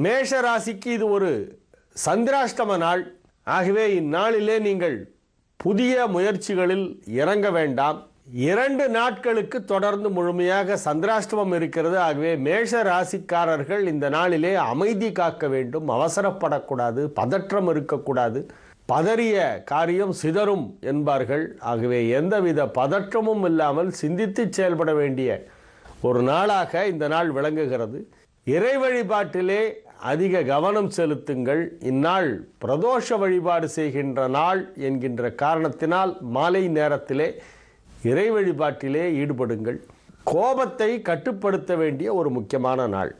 மேஷ ராசிக்கு இது ஒரு சந்திராஷ்டம நாள். ஆகவே இந்நாளிலே நீங்கள் புதிய முயற்சிகளில் இறங்க வேண்டாம். 2 நாட்களுக்கு தொடர்ந்து முழுமையாக சந்திராஷ்டமம் இருக்கிறது. ஆகவே மேஷ ராசிக்காரர்கள் இந்த நாளிலே அமைதி காக்க வேண்டும். அவசரப்படக்கூடாது, பதற்றம் இருக்கக்கூடாது. பதறிய காரியம் சிதறும் என்பார்கள். ஆகவே எந்தவித பதற்றமும் இல்லாமல் சிந்தித்து செயல்பட வேண்டிய ஒரு நாளாக இந்த நாள் விளங்குகிறது. இறை வழிபாட்டிலே அதிக கவனம் செலுத்துங்கள். இந்நாள் பிரதோஷ வழிபாடு செய்கின்ற நாள் என்கின்ற காரணத்தினால் மாலை நேரத்திலே இறை வழிபாட்டிலே ஈடுபடுங்கள். கோபத்தை கட்டுப்படுத்த வேண்டிய ஒரு முக்கியமான நாள்.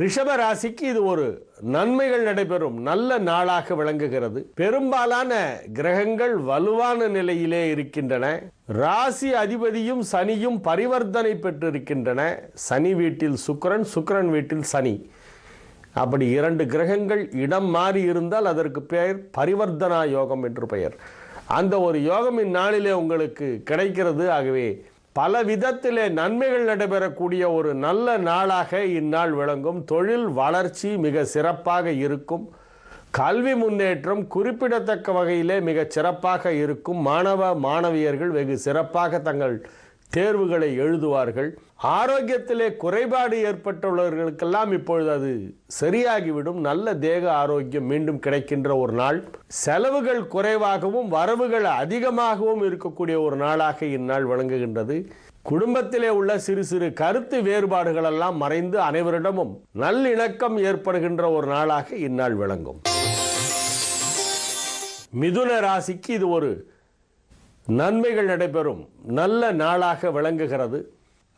ரிஷப ராசிக்கு இது ஒரு நன்மைகள் நடைபெறும் நல்ல நாளாக விளங்குகிறது. பெரும்பாலான கிரகங்கள் வலுவான நிலையிலே இருக்கின்றன. ராசி அதிபதியும் சனியும் பரிவர்த்தனை பெற்றிருக்கின்றன. சனி வீட்டில் சுக்கிரன், சுக்கிரன் வீட்டில் சனி. அப்படி 2 கிரகங்கள் இடம் மாறி இருந்தால் அதற்கு பெயர் பரிவர்த்தனா யோகம் என்று பெயர். அந்த ஒரு யோகம் இந்நாளிலே உங்களுக்கு கிடைக்கிறது. ஆகவே பல விதத்திலே நன்மைகள் நடைபெறக்கூடிய ஒரு நல்ல நாளாக இந்நாள் விளங்கும். தொழில் வளர்ச்சி மிக சிறப்பாக இருக்கும். கல்வி முன்னேற்றம் குறிப்பிடத்தக்க வகையிலே மிக சிறப்பாக இருக்கும். மாணவ மாணவியர்கள் வெகு சிறப்பாக தங்கள் தேர்வுகளை எழுதுவார்கள். ஆரோக்கியத்திலே குறைபாடு ஏற்பட்டுள்ளவர்களுக்கெல்லாம் இப்பொழுது அது சரியாகிவிடும். நல்ல தேக ஆரோக்கியம் மீண்டும் கிடைக்கின்ற ஒரு நாள். செலவுகள் குறைவாகவும் வரவுகள் அதிகமாகவும் இருக்கக்கூடிய ஒரு நாளாக இந்நாள் விளங்குகின்றது. குடும்பத்திலே உள்ள சிறு சிறு கருத்து வேறுபாடுகள் எல்லாம் மறைந்து அனைவரிடமும் நல்லிணக்கம் ஏற்படுகின்ற ஒரு நாளாக இந்நாள் விளங்கும். மிதுன ராசிக்கு இது ஒரு நன்மைகள் நடைபெறும் நல்ல நாளாக விளங்குகிறது.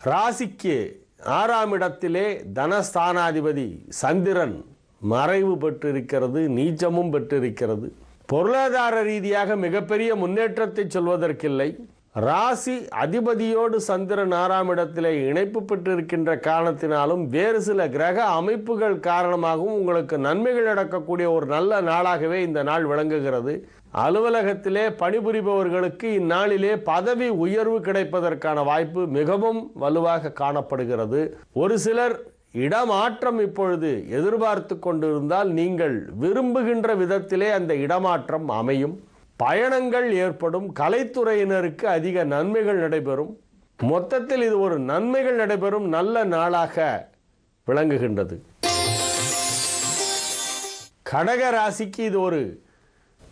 ராசிக்கு 6ஆம் இடத்திலே தனஸ்தானாதிபதி சந்திரன் மறைவு பெற்றிருக்கிறது, நீச்சமும் பெற்றிருக்கிறது. பொருளாதார ரீதியாக மிகப்பெரிய முன்னேற்றத்தை சொல்வதற்கில்லை. ராசி அதிபதியோடு சந்திரன் 6ஆம் இடத்திலே இணைப்பு பெற்றிருக்கின்ற காரணத்தினாலும் வேறு சில கிரக அமைப்புகள் காரணமாகவும் உங்களுக்கு நன்மைகள் நடக்கக்கூடிய ஒரு நல்ல நாளாகவே இந்த நாள் விளங்குகிறது. அலுவலகத்திலே பணிபுரிபவர்களுக்கு இந்நாளிலே பதவி உயர்வு கிடைப்பதற்கான வாய்ப்பு மிகவும் வலுவாக காணப்படுகிறது. ஒரு சிலர் இடமாற்றம் இப்பொழுது எதிர்பார்த்து கொண்டிருந்தால் நீங்கள் விரும்புகின்ற விதத்திலே அந்த இடமாற்றம் அமையும். பயணங்கள் ஏற்படும். கலைத்துறையினருக்கு அதிக நன்மைகள் நடைபெறும். மொத்தத்தில் இது ஒரு நன்மைகள் நடைபெறும் நல்ல நாளாக விளங்குகின்றது. கடக ராசிக்கு இது ஒரு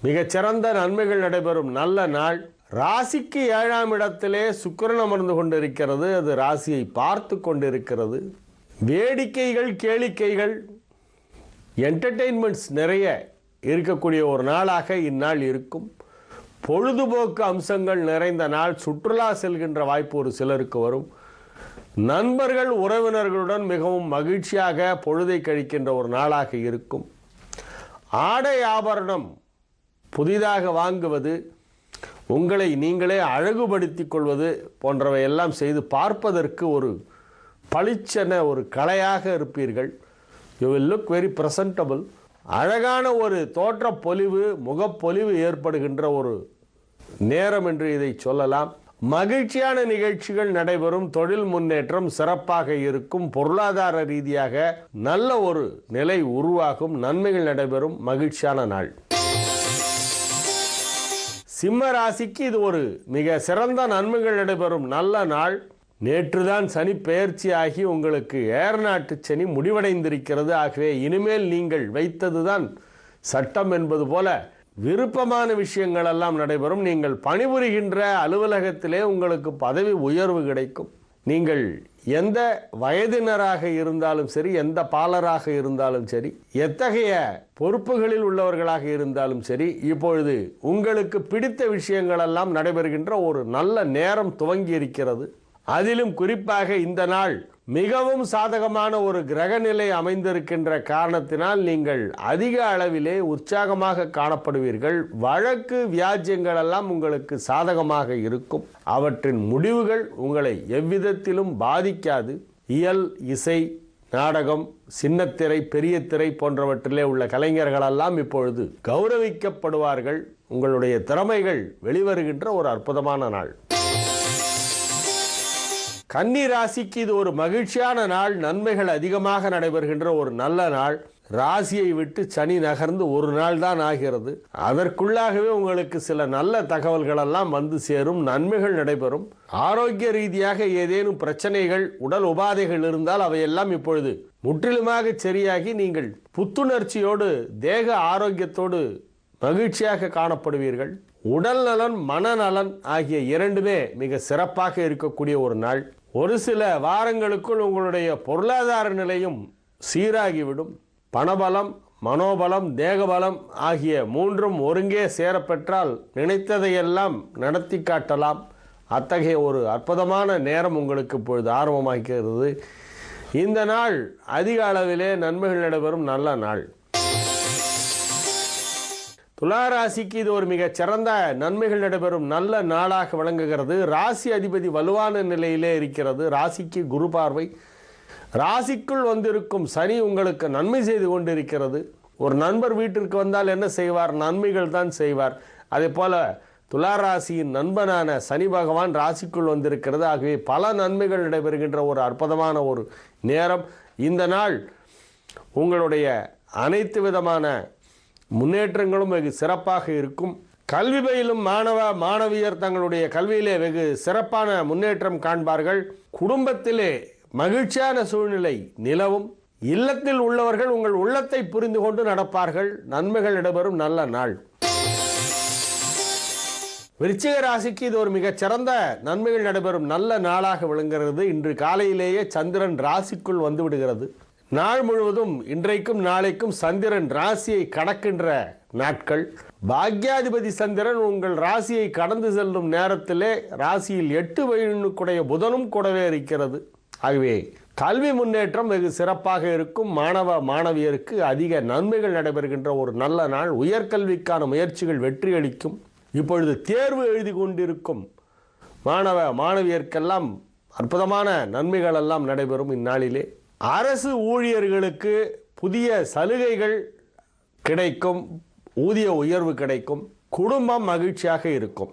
மிகச்சிறந்த நன்மைகள் நடைபெறும் நல்ல நாள். ராசிக்கு 7ஆம் இடத்திலே சுக்கிரன் அமர்ந்து கொண்டிருக்கிறது. அது ராசியை பார்த்து கொண்டிருக்கிறது. வேடிக்கைகள், கேளிக்கைகள், என்டர்டெயின்மெண்ட்ஸ் நிறைய இருக்கக்கூடிய ஒரு நாளாக இந்நாள் இருக்கும். பொழுதுபோக்கு அம்சங்கள் நிறைந்த நாள். சுற்றுலா செல்கின்ற வாய்ப்பு ஒரு சிலருக்கு வரும். நண்பர்கள் உறவினர்களுடன் மிகவும் மகிழ்ச்சியாக பொழுதை கழிக்கின்ற ஒரு நாளாக இருக்கும். ஆடை ஆபரணம் புதிதாக வாங்குவது, உங்களை நீங்களே அழகுபடுத்திக் கொள்வது போன்றவை எல்லாம் செய்து பார்ப்பதற்கு ஒரு பளிச்சென ஒரு கலையாக இருப்பீர்கள். You will look very presentable. அழகான ஒரு தோற்ற பொலிவு, முகப்பொலிவு ஏற்படுகின்ற ஒரு நேரம் என்று இதை சொல்லலாம். மகிழ்ச்சியான நிகழ்ச்சிகள் நடைபெறும். தொழில் முன்னேற்றம் சிறப்பாக இருக்கும். பொருளாதார ரீதியாக நல்ல ஒரு நிலை உருவாகும். நன்மைகள் நடைபெறும் மகிழ்ச்சியான நாள். சிம்ம ராசிக்கு இது ஒரு மிக சிறந்த நன்மைகள் நடைபெறும் நல்ல நாள். நேற்றுதான் சனி பெயர்ச்சி ஆகி உங்களுக்கு ஏர்நாட்டு சனி முடிவடைந்திருக்கிறது. ஆகவே இனிமேல் நீங்கள் வைத்ததுதான் சட்டம் என்பது போல விருப்பமான விஷயங்கள் எல்லாம் நடைபெறும். நீங்கள் பணிபுரிகின்ற அலுவலகத்திலே உங்களுக்கு பதவி உயர்வு கிடைக்கும். நீங்கள் எந்த வயதினராக இருந்தாலும் சரி, எந்த பாலராக இருந்தாலும் சரி, எத்தகைய பொறுப்புகளில் உள்ளவர்களாக இருந்தாலும் சரி, இப்பொழுது உங்களுக்கு பிடித்த விஷயங்கள் எல்லாம் நடைபெறுகின்ற ஒரு நல்ல நேரம் துவங்கி இருக்கிறது. அதிலும் குறிப்பாக இந்த நாள் மிகவும் சாதகமான ஒரு கிரகநிலை அமைந்திருக்கின்ற காரணத்தினால் நீங்கள் அதிக அளவிலே உற்சாகமாக காணப்படுவீர்கள். வழக்கு வியாஜ்யங்கள் எல்லாம் உங்களுக்கு சாதகமாக இருக்கும். அவற்றின் முடிவுகள் உங்களை எவ்விதத்திலும் பாதிக்காது. இயல், இசை, நாடகம், சின்னத்திரை, பெரிய திரை போன்றவற்றிலே உள்ள கலைஞர்களெல்லாம் இப்பொழுது கௌரவிக்கப்படுவார்கள். உங்களுடைய திறமைகள் வெளிவருகின்ற ஒரு அற்புதமான நாள். கன்னி ராசிக்கு இது ஒரு மகிழ்ச்சியான நாள், நன்மைகள் அதிகமாக நடைபெறுகின்ற ஒரு நல்ல நாள். ராசியை விட்டு சனி நகர்ந்து ஒரு நாள் தான் ஆகிறது. அதற்குள்ளாகவே உங்களுக்கு சில நல்ல தகவல்கள் எல்லாம் வந்து சேரும், நன்மைகள் நடைபெறும். ஆரோக்கிய ரீதியாக ஏதேனும் பிரச்சனைகள், உடல் உபாதைகள் இருந்தால் அவையெல்லாம் இப்பொழுது முற்றிலுமாக சரியாகி நீங்கள் புத்துணர்ச்சியோடு தேக ஆரோக்கியத்தோடு மகிழ்ச்சியாக காணப்படுவீர்கள். உடல் நலன் மனநலன் ஆகிய இரண்டுமே மிக சிறப்பாக இருக்கக்கூடிய ஒரு நாள். ஒரு சில வாரங்களுக்குள் உங்களுடைய பொருளாதார நிலையும் சீராகிவிடும். பணபலம், மனோபலம், தேகபலம் ஆகிய மூன்றும் ஒருங்கே சேரப்பெற்றால் நினைத்ததையெல்லாம் நடத்தி காட்டலாம். அத்தகைய ஒரு அற்புதமான நேரம் உங்களுக்கு இப்பொழுது ஆரம்பமாகிறது. இந்த நாள் அதிக அளவிலே நன்மைகள் நடைபெறும் நல்ல நாள். துளாராசிக்கு இது ஒரு மிகச் சிறந்த நன்மைகள் நடைபெறும் நல்ல நாளாக விளங்குகிறது. ராசி அதிபதி வலுவான நிலையிலே இருக்கிறது. ராசிக்கு குரு பார்வை. ராசிக்குள் வந்திருக்கும் சனி உங்களுக்கு நன்மை செய்து கொண்டிருக்கிறது. ஒரு நண்பர் வீட்டிற்கு வந்தால் என்ன செய்வார்? நன்மைகள் தான் செய்வார். அதே போல துளாராசியின் நண்பனான சனி பகவான் ராசிக்குள் வந்திருக்கிறது. ஆகவே பல நன்மைகள் நடைபெறுகின்ற ஒரு அற்புதமான ஒரு நேரம். இந்த நாள் உங்களுடைய அனைத்து விதமான முன்னேற்றங்களும் வெகு சிறப்பாக இருக்கும். கல்வி பயிலும் மாணவ மாணவியர் தங்களுடைய கல்வியிலே வெகு சிறப்பான முன்னேற்றம் காண்பார்கள். குடும்பத்திலே மகிழ்ச்சியான சூழ்நிலை நிலவும். இல்லத்தில் உள்ளவர்கள் உங்கள் உள்ளத்தை புரிந்து கொண்டு நடப்பார்கள். நன்மைகள் நடைபெறும் நல்ல நாள். விருச்சிக ராசிக்கு இது ஒரு மிகச் சிறந்த நன்மைகள் நடைபெறும் நல்ல நாளாக விளங்குகிறது. இன்று காலையிலேயே சந்திரன் ராசிக்குள் வந்து விடுகிறது. நாள் முழுவதும் இன்றைக்கும் நாளைக்கும் சந்திரன் ராசியை கடக்கின்ற நாட்கள். பாக்யாதிபதி சந்திரன் உங்கள் ராசியை கடந்து செல்லும் நேரத்திலே ராசியில் 8 வயதுக்குடைய புதனும் கூடவே இருக்கிறது. ஆகவே கல்வி முன்னேற்றம் வெகு சிறப்பாக இருக்கும். மாணவ மாணவியருக்கு அதிக நன்மைகள் நடைபெறுகின்ற ஒரு நல்ல நாள். உயர்கல்விக்கான முயற்சிகள் வெற்றி அளிக்கும். இப்பொழுது தேர்வு எழுதி கொண்டிருக்கும் மாணவ மாணவியர்க்கெல்லாம் அற்புதமான நன்மைகள் எல்லாம் நடைபெறும் இந்நாளிலே. அரசு ஊழியர்களுக்கு புதிய சலுகைகள் கிடைக்கும், ஊதிய உயர்வு கிடைக்கும், குடும்பம் மகிழ்ச்சியாக இருக்கும்.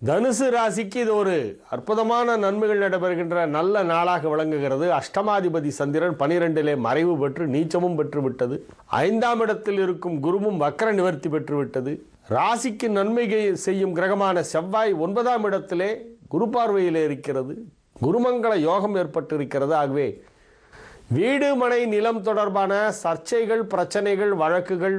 தனுசு ராசிக்கு இது ஒரு அற்புதமான நன்மைகள் நடைபெறுகின்ற நல்ல நாளாக விளங்குகிறது. அஷ்டமாதிபதி சந்திரன் 12லே மறைவு பெற்று நீச்சமும் பெற்றுவிட்டது. 5ஆம் இடத்தில் இருக்கும் குருவும் வக்கர நிவர்த்தி பெற்றுவிட்டது. ராசிக்கு நன்மை செய்யும் கிரகமான செவ்வாய் 9ஆம் இடத்திலே குரு பார்வையிலே இருக்கிறது. குருமங்கள யோகம் ஏற்பட்டிருக்கிறது. ஆகவே வீடு மனை நிலம் தொடர்பான சர்ச்சைகள், பிரச்சனைகள், வழக்குகள்,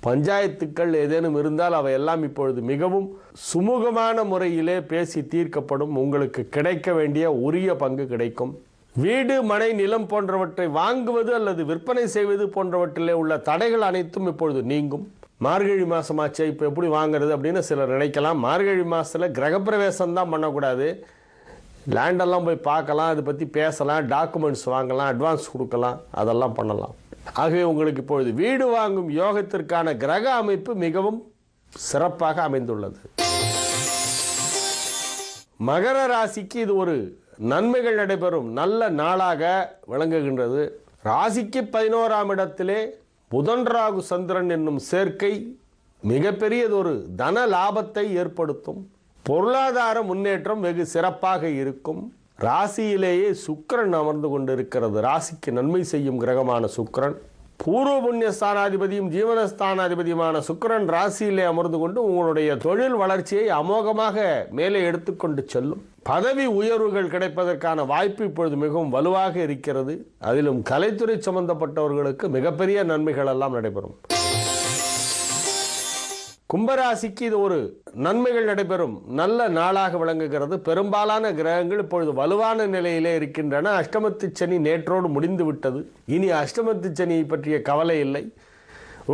பஞ்சாயத்துக்கள் ஏதேனும் இருந்தால் அவையெல்லாம் இப்பொழுது மிகவும் சுமூகமான முறையிலே பேசி தீர்க்கப்படும். உங்களுக்கு கிடைக்க வேண்டிய உரிய பங்கு கிடைக்கும். வீடு மனை நிலம் போன்றவற்றை வாங்குவது அல்லது விற்பனை செய்வது போன்றவற்றிலே உள்ள தடைகள் அனைத்தும் இப்பொழுது நீங்கும். மார்கழி மாதமாச்சே, இப்போ எப்படி வாங்கிறது அப்படின்னு சிலர் நினைக்கலாம். மார்கழி மாதத்தில் கிரகப்பிரவேசம் தான் பண்ணக்கூடாது. லேண்டெல்லாம் போய் பார்க்கலாம், அதை பற்றி பேசலாம், டாக்குமெண்ட்ஸ் வாங்கலாம், அட்வான்ஸ் கொடுக்கலாம், அதெல்லாம் பண்ணலாம். ஆகவே உங்களுக்கு இப்பொழுது வீடு வாங்கும் யோகத்திற்கான கிரக அமைப்பு மிகவும் சிறப்பாக அமைந்துள்ளது. மகர ராசிக்கு இது ஒரு நன்மைகள் நடைபெறும் நல்ல நாளாக விளங்குகின்றது. ராசிக்கு 11ஆம் இடத்திலே புதன் ராகு சந்திரன் என்னும் சேர்க்கை மிகப்பெரியதொரு தன லாபத்தை ஏற்படுத்தும். பொருளாதார முன்னேற்றம் வெகு சிறப்பாக இருக்கும். ராசியிலேயே சுக்கிரன் அமர்ந்து கொண்டிருக்கிறது. ராசிக்கு நன்மை செய்யும் கிரகமான சுக்கிரன், பூர்வ புண்ணிய ஸ்தானாதிபதியும் ஜீவனஸ்தானாதிபதியுமான சுக்கிரன் ராசியிலே அமர்ந்து கொண்டு உங்களுடைய தொழில் வளர்ச்சியை அமோகமாக மேலே எடுத்துக்கொண்டு செல்லும். பதவி உயர்வுகள் கிடைப்பதற்கான வாய்ப்பு இப்பொழுது மிகவும் வலுவாக இருக்கிறது. அதிலும் கலைத்துறை சம்பந்தப்பட்டவர்களுக்கு மிகப்பெரிய நன்மைகள் எல்லாம் நடைபெறும். கும்பராசிக்கு இது ஒரு நன்மைகள் நடைபெறும் நல்ல நாளாக விளங்குகிறது. பெரும்பாலான கிரகங்கள் இப்பொழுது வலுவான நிலையிலே இருக்கின்றன. அஷ்டமத்து சனி நேற்றோடு முடிந்து விட்டது. இனி அஷ்டமத்து சனியை பற்றிய கவலை இல்லை.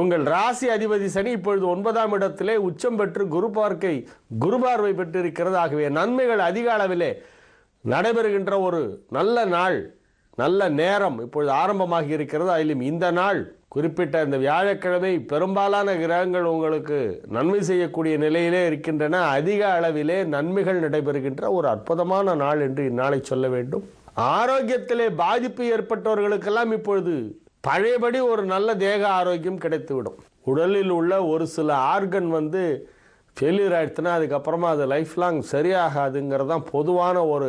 உங்கள் ராசி அதிபதி சனி இப்பொழுது 9ஆம் இடத்திலே உச்சம் பெற்று குரு பார்வை பெற்றிருக்கிறது. ஆகவே நன்மைகள் அதிக அளவிலே நடைபெறுகின்ற ஒரு நல்ல நாள், நல்ல நேரம் இப்பொழுது ஆரம்பமாகி இருக்கிறது. அதிலும் இந்த நாள் குறிப்பிட்ட இந்த வியாழக்கிழமை பெரும்பாலான கிரகங்கள் உங்களுக்கு நன்மை செய்யக்கூடிய நிலையிலே இருக்கின்றன. அதிக அளவிலே நன்மைகள் நடைபெறுகின்ற ஒரு அற்புதமான நாள் என்று இந்நாளை சொல்ல வேண்டும். ஆரோக்கியத்திலே பாதிப்பு ஏற்பட்டவர்களுக்கெல்லாம் இப்பொழுது பழையபடி ஒரு நல்ல தேக ஆரோக்கியம் கிடைத்துவிடும். உடலில் உள்ள ஒரு சில ஆர்கன் ஃபெயிலியர் ஆயிடுச்சுன்னா அதுக்கப்புறமா அது லைஃப் லாங் சரியாகாதுங்கிறது தான் பொதுவான ஒரு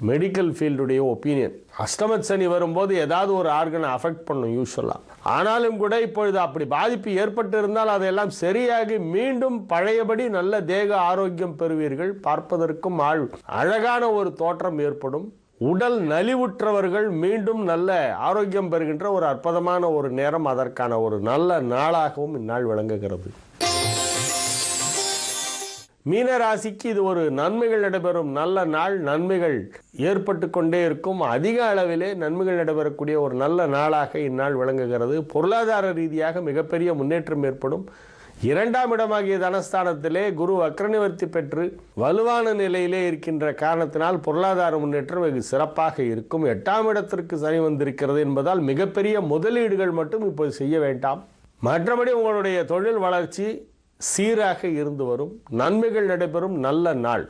மெடிக்கல் ஃபீல்டுடைய ஒப்பீனியன். அஷ்டம சனி வரும்போது ஏதாவது ஒரு ஆர்கனை அஃபெக்ட் பண்ணும் யூஸ்வலாக. ஆனாலும் கூட இப்பொழுது அப்படி பாதிப்பு ஏற்பட்டு இருந்தால் அதையெல்லாம் சரியாகி மீண்டும் பழையபடி நல்ல தேக ஆரோக்கியம் பெறுவீர்கள். பார்ப்பதற்கும் அழகான ஒரு தோற்றம் ஏற்படும். உடல் நலிவுற்றவர்கள் மீண்டும் நல்ல ஆரோக்கியம் பெறுகின்ற ஒரு அற்புதமான ஒரு நேரம், அதற்கான ஒரு நல்ல நாளாகவும் இந்நாள் விளங்குகிறது. மீன ராசிக்கு இது ஒரு நன்மைகள் நடைபெறும் நல்ல நாள். நன்மைகள் ஏற்பட்டு கொண்டே இருக்கும். அதிக அளவிலே நன்மைகள் நடைபெறக்கூடிய ஒரு நல்ல நாளாக இந்நாள் விளங்குகிறது. பொருளாதார ரீதியாக மிகப்பெரிய முன்னேற்றம் ஏற்படும். 2ஆம் இடமாகிய தனஸ்தானத்திலே குரு வக்ரநிவர்த்தி பெற்று வலுவான நிலையிலே இருக்கின்ற காரணத்தினால் பொருளாதார முன்னேற்றம் வெகு சிறப்பாக இருக்கும். 8ஆம் இடத்திற்கு சனி வந்திருக்கிறது என்பதால் மிகப்பெரிய முதலீடுகள் மட்டும் இப்போது செய்ய வேண்டாம். மற்றபடி உங்களுடைய தொழில் வளர்ச்சி சீராக இருந்து வரும். நன்மைகள் நடைபெறும் நல்ல நாள்.